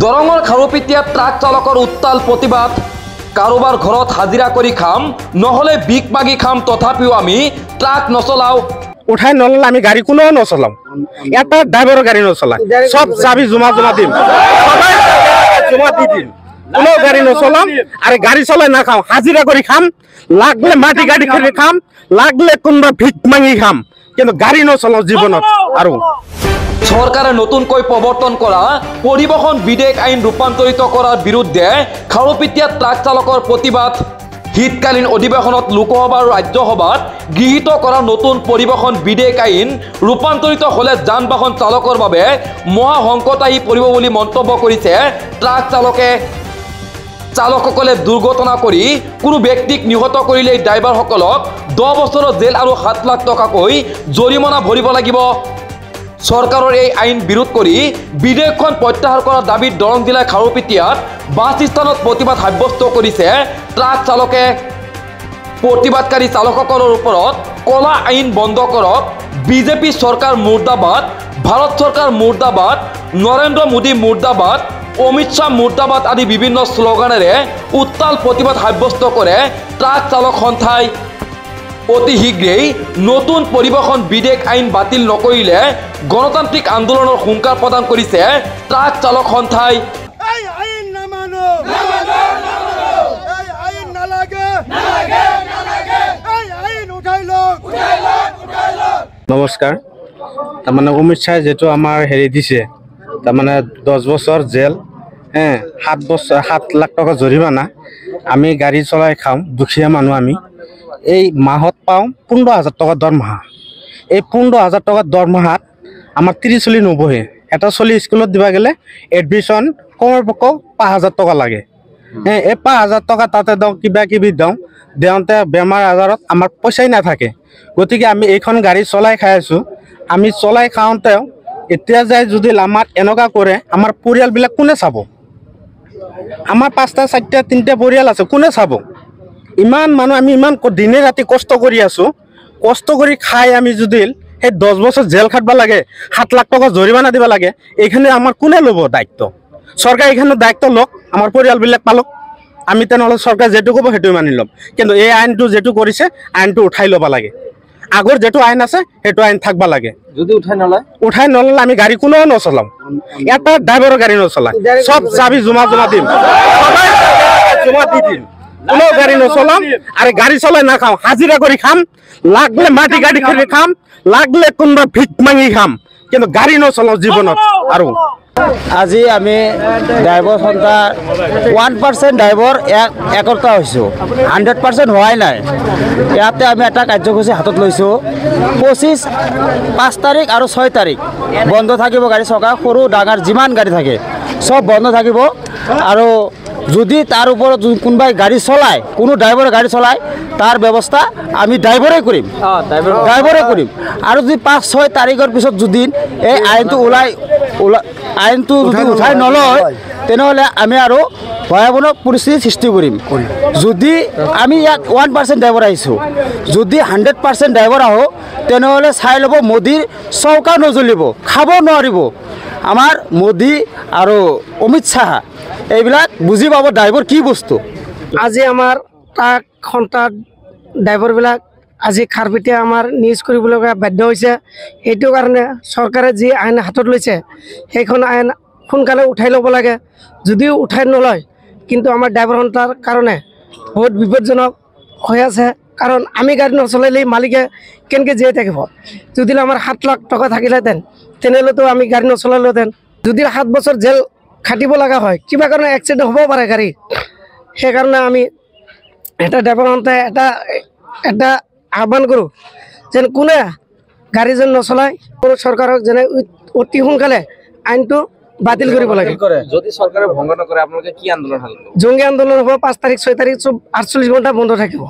দৰঙৰ খাৰুপেটীয়াত ট্ৰাক চালকৰ উত্তাল প্ৰতিবাদ। কাৰোবাৰ ঘৰত হাজিৰা কৰি খাম, নহলে বিক মাগি খাম, তথাপিও আমি ট্ৰাক নচলাও। উঠাই নললে আমি গাড়ী কোনো নচলাম। এটা ড্ৰাইভাৰৰ গাড়ী নচলাম, সব চাবি জমা দিম, জমা দি দিম, কোনো গাড়ী নচলাম। আৰু গাড়ী চলাই নাখাম, হাজিৰা কৰি খাম, লাগলে মাটি গাড়ী খেলি খাম, লাগলে কোনোবা ভিক মাগি খাম, কিন্তু গাড়ী নচলাও জীৱনত। আৰু চৰকাৰে নতুনকৈ প্ৰৱৰ্তন কৰা পৰিবহণ বিধেয়ক আইন ৰূপান্তৰিত কৰাৰ বিৰুদ্ধে খাৰুপেটীয়াত ট্ৰাক চালকৰ প্ৰতিবাদ। শীতকালীন অধিৱেশনত লোকসভা আৰু ৰাজ্যসভাত গৃহীত কৰা নতুন পৰিবহণ বিধেয়ক আইন ৰূপান্তৰিত হ'লে যান বাহন চালকৰ বাবে মহা সংকট আহি পৰিব বুলি মন্তব্য কৰিছে ট্ৰাক চালকে। চালকসকলে দুৰ্ঘটনা কৰি কোনো ব্যক্তিক নিহত কৰিলে ড্ৰাইভাৰসকলক 10 বছৰৰ জেল আৰু 7 লাখ টকাকৈ জৰিমনা ভৰিব লাগিব। চৰকাৰৰ এই আইন বিৰোধ কৰি বিধেয়কখন প্ৰত্যাহাৰ কৰাৰ দাবীত দৰং জিলাৰ খাৰুপেটীয়াত বাছ স্থানত প্ৰতিবাদ সাব্যস্ত কৰিছে ট্ৰাক চালকে। প্ৰতিবাদকাৰী চালকসকলৰ ওপৰত কলা আইন বন্ধ কৰক, বিজেপি চৰকাৰ মুৰ্দাবাদ, ভাৰত চৰকাৰ মুৰ্দাবাদ, নৰেন্দ্ৰ মোদী মুৰ্দাবাদ, অমিত শ্বাহ মুৰ্দাবাদ আদি বিভিন্ন শ্লোগানেৰে উত্তাল প্ৰতিবাদ সাব্যস্ত কৰে ট্ৰাক চালক সন্থাই। অতি শীঘ্ৰেই নতুন পৰিবহণ বিধেয়ক আইন বাতিল নকৰিলে গণতান্ত্ৰিক আন্দোলনৰ হুংকাৰ প্ৰদান কৰিছে ট্ৰাক চালক সন্থাই। নমস্কাৰ। তাৰমানে অমিত শ্বাহে যিটো আমাৰ হেৰি দিছে, তাৰমানে 10 বছৰ জেল, 7 লাখ টকা জৰিমনা। আমি গাড়ী চলাই খাওঁ, দুখীয়া মানুহ আমি। এই মাহত পাওঁ 15,000 টকা দৰমহা। এই 15,000 টকা দৰমহাত আমাৰ 30 চলি নবহে। এটা চলি স্কুলত দিবা গেলে এডমিশ্যন কমৰ পক্ষে 5,000 টকা লাগে। এই 5,000 টকা তাতে দিওঁ, কিবা কিবি দিওঁতে বেমাৰ আজাৰত আমাৰ পইচাই নাথাকে। গতিকে আমি এইখন গাড়ী চলাই খাই আছোঁ। আমি চলাই খাওঁতেও এতিয়া যাই যদি আমাৰ এনেকুৱা কৰে, আমাৰ পৰিয়ালবিলাক কোনে চাব? আমাৰ 5টা 4টা 3টা পৰিয়াল আছে, কোনে চাব? ইমান মানুহ আমি ইমান দিনে ৰাতি কষ্ট কৰি আছোঁ। কষ্ট কৰি খাই আমি যদি সেই 10 বছৰ জেল খাটব লাগে, 7 লাখ টকা জৰিমনা দিব লাগে, এইখিনি আমাৰ কোনে ল'ব দায়িত্ব? চৰকাৰে এইখানে দায়িত্ব লওক, আমাৰ পৰিয়ালবিলাক পালক। আমি তেনেহ'লে চৰকাৰে যিটো ক'ব সেইটোৱে মানি ল'ম। কিন্তু এই আইনটো যিটো কৰিছে, আইনটো উঠাই ল'ব লাগে। আগৰ যিটো আইন আছে সেইটো আইন থাকিব লাগে। যদি উঠাই নললে আমি গাড়ী কোনো নচলাম। এটা ড্ৰাইভাৰৰ গাড়ী নচলাম, সব চাবি জমা দিম, জমা দি দিম, কোনো গাড়ী নচলাম। আৰু গাড়ী চলাই নাখাম, হাজিৰা কৰি খাম, লাগলে মাটি গাড়ী খেলি খাম, লাগলে কোনোবা ভিক মাগি খাম, কিন্তু গাড়ী নচলাও জীৱনত। আৰু আজি আমি ড্ৰাইভাৰ সন্থা 1% ড্ৰাইভাৰ একতা হৈছোঁ, 100% হোৱাই নাই। ইয়াতে আমি এটা কাৰ্যসূচী হাতত লৈছোঁ। 5 তাৰিখ আৰু 6 তাৰিখ বন্ধ থাকিব গাড়ী চকা, সৰু ডাঙৰ যিমান গাড়ী থাকে চব বন্ধ থাকিব। আৰু যদি তাৰ ওপৰত কোনোবাই গাড়ী চলায়, কোনো ড্ৰাইভাৰে গাড়ী চলায়, তাৰ ব্যৱস্থা আমি ড্ৰাইভাৰে কৰিম। আৰু যদি 5-6 তাৰিখৰ পিছত যদি এই আইনটো যদি উঠাই নলয়, তেনেহ'লে আমি আৰু ভয়াৱহ পৰিস্থিতিৰ সৃষ্টি কৰিম। যদি আমি ইয়াত 1% ড্ৰাইভাৰ আহিছোঁ, যদি 100% ড্ৰাইভাৰ আহোঁ, তেনেহ'লে চাই ল'ব মোদীৰ চৌকা নজ্বলিব, খাব নোৱাৰিব। আমাৰ মোদী আৰু অমিত শ্বাহ এইবিলাক বুজি পাব ড্ৰাইভাৰ কি বস্তু। আজি আমাৰ ট্ৰাক সন্থাৰ ড্ৰাইভাৰবিলাক আজি খাৰুপেটীয়া আমাৰ নিউজ কৰিবলগীয়া বাধ্য হৈছে। সেইটো কাৰণে চৰকাৰে যি আইন হাতত লৈছে, সেইখন আইন সোনকালে উঠাই ল'ব লাগে। যদিও উঠাই নলয়, কিন্তু আমাৰ ড্ৰাইভাৰ সন্থাৰ কাৰণে বহুত বিপদজনক হৈ আছে। কাৰণ আমি গাড়ী নচলালে মালিকে কেনেকৈ জীয়াই থাকিব? যদি আমাৰ 7 লাখ টকা থাকিলেহেঁতেন, তেনেহ'লেতো আমি গাড়ী নচলালোহেঁতেন। যদি 7 বছৰ জেল খাটিব লগা হয়, কিবা কাৰণে এক্সিডেণ্ট হ'ব পাৰে গাড়ী। সেইকাৰণে আমি এটা ড্ৰাইভাৰ সন্থাই এটা আহ্বান কৰোঁ, যেন কোনে গাড়ী যেন নচলায়, কোনো চৰকাৰক যেনে অতি সোনকালে আইনটো বাতিল কৰিব লাগে। যদি চৰকাৰে ভংগ নকৰে আপোনালোকে কি আন্দোলন হ'ব? জংগী আন্দোলন হ'ব। 5 তাৰিখ 6 তাৰিখ চব 48 ঘণ্টা বন্ধ থাকিব।